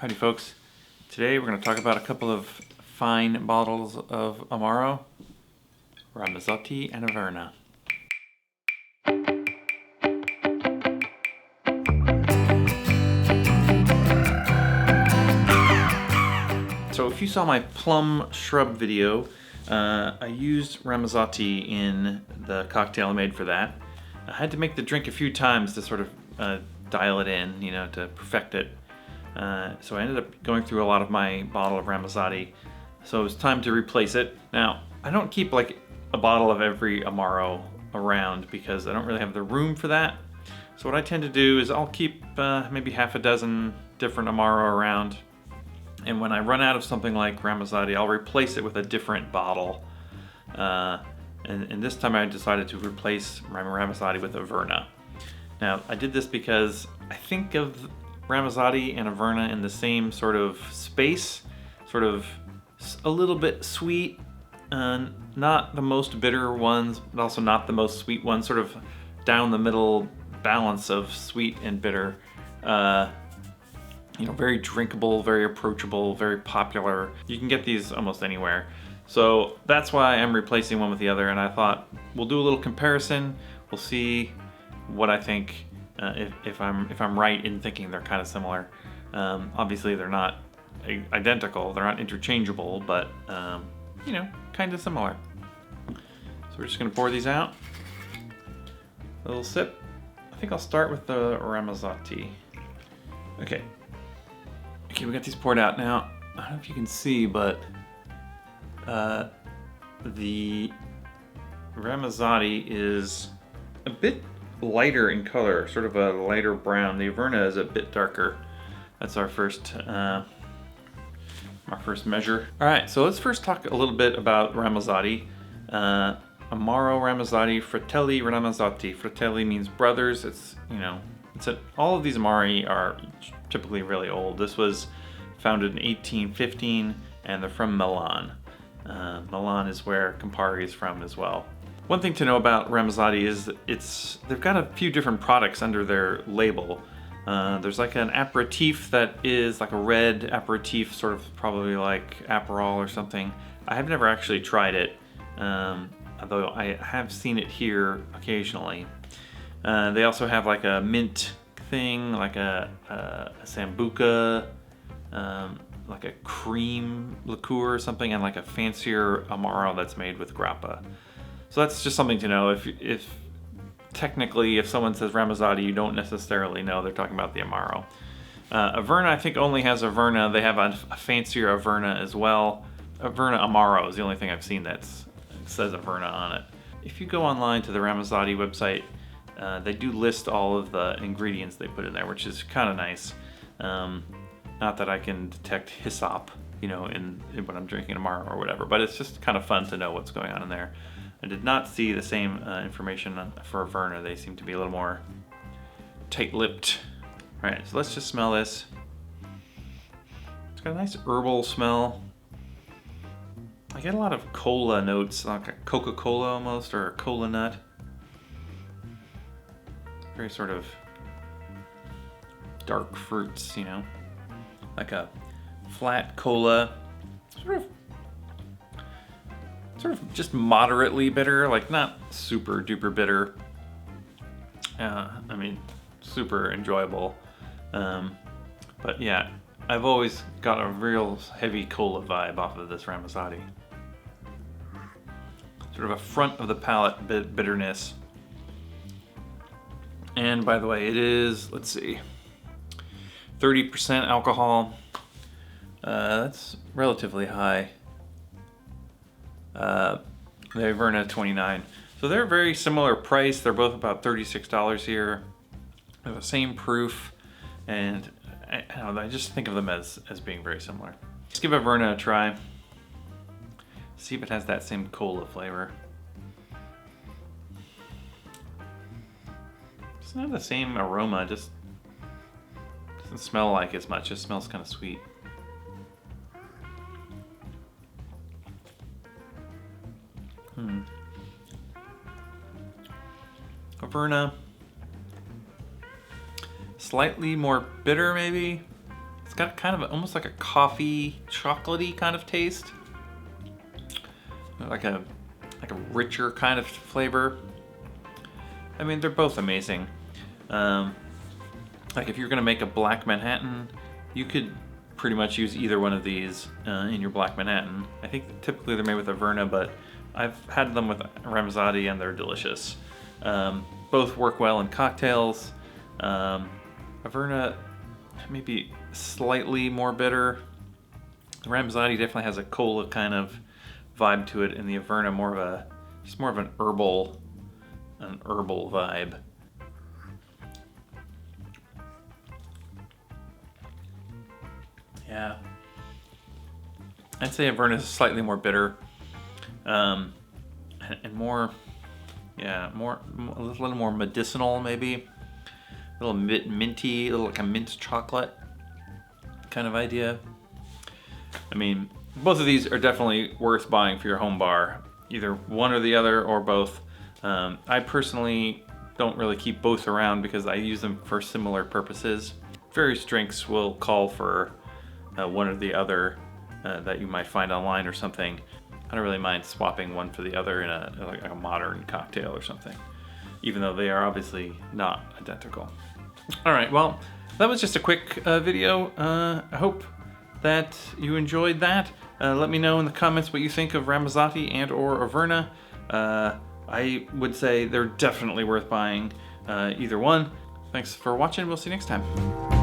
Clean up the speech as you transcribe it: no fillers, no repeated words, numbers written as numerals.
Howdy folks. Today we're going to talk about a couple of fine bottles of Amaro, Ramazzotti and Averna. So if you saw my plum shrub video, I used Ramazzotti in the cocktail I made for that. I had to make the drink a few times to sort of dial it in, to perfect it. So I ended up going through a lot of my bottle of Ramazzotti, so it was time to replace it. Now, I don't keep like a bottle of every Amaro around because I don't really have the room for that. So what I tend to do is I'll keep maybe half a dozen different Amaro around, and when I run out of something like Ramazzotti, I'll replace it with a different bottle. And this time I decided to replace Ramazzotti with Averna. Now, I did this because I think of Ramazzotti and Averna in the same sort of space, sort of a little bit sweet, not the most bitter ones, but also not the most sweet ones, sort of down the middle balance of sweet and bitter. Very drinkable, very approachable, very popular. You can get these almost anywhere. So that's why I'm replacing one with the other, and I thought we'll do a little comparison. We'll see what I think. If I'm right in thinking they're kind of similar. Obviously they're not identical, they're not interchangeable, but kind of similar. So we're just gonna pour these out. A little sip. I think I'll start with the Ramazzotti. Okay, we got these poured out now. I don't know if you can see, but the Ramazzotti is a bit lighter in color, sort of a lighter brown. The Averna is a bit darker. That's our first measure. All right, so let's first talk a little bit about Ramazzotti. Amaro Ramazzotti, Fratelli Ramazzotti. Fratelli means brothers. All of these Amari are typically really old. This was founded in 1815, and they're from Milan. Milan is where Campari is from as well. One thing to know about Ramazzotti is they've got a few different products under their label. There's like an aperitif that is like a red aperitif, sort of probably like Aperol or something. I have never actually tried it, although I have seen it here occasionally. They also have like a mint thing, like a Sambuca, like a cream liqueur or something, and like a fancier Amaro that's made with grappa. So that's just something to know. If someone says Ramazzotti, you don't necessarily know they're talking about the Amaro. Averna, I think, only has Averna. They have a fancier Averna as well. Averna Amaro is the only thing I've seen that says Averna on it. If you go online to the Ramazzotti website, they do list all of the ingredients they put in there, which is kind of nice. Not that I can detect hyssop, in when I'm drinking Amaro or whatever, but it's just kind of fun to know what's going on in there. I did not see the same information for Averna. They seem to be a little more tight-lipped. All right, so let's just smell this. It's got a nice herbal smell. I get a lot of cola notes, like a Coca-Cola almost, or a cola nut. Very sort of dark fruits, like a flat cola, sort of just moderately bitter, like not super duper bitter. Super enjoyable. But yeah, I've always got a real heavy cola vibe off of this Ramazzotti. Sort of a front of the palate bitterness. And by the way, it is, let's see, 30% alcohol. That's relatively high. The Averna 29. So they're very similar price. They're both about $36 here. They're the same proof, and I just think of them as being very similar. Let's give Averna a try. See if it has that same cola flavor. It's not the same aroma, just doesn't smell like as much. It smells kind of sweet. Averna, slightly more bitter maybe. It's got kind of almost like a coffee, chocolatey kind of taste. Like a richer kind of flavor. I mean, they're both amazing. Like if you're gonna make a Black Manhattan, you could pretty much use either one of these in your Black Manhattan. I think typically they're made with Averna, but I've had them with Ramazzotti and they're delicious. Both work well in cocktails. Averna maybe slightly more bitter. The Ramazzotti definitely has a cola kind of vibe to it, and the Averna more of an herbal vibe. Yeah, I'd say Averna is slightly more bitter, and more, yeah, a little more medicinal maybe, a little minty, a little like a mint chocolate kind of idea. I mean, both of these are definitely worth buying for your home bar, either one or the other or both. I personally don't really keep both around because I use them for similar purposes. Various drinks will call for one or the other that you might find online or something. I don't really mind swapping one for the other in a modern cocktail or something, even though they are obviously not identical. All right, well, that was just a quick video. I hope that you enjoyed that. Let me know in the comments what you think of Ramazzotti and or Averna. I would say they're definitely worth buying either one. Thanks for watching. We'll see you next time.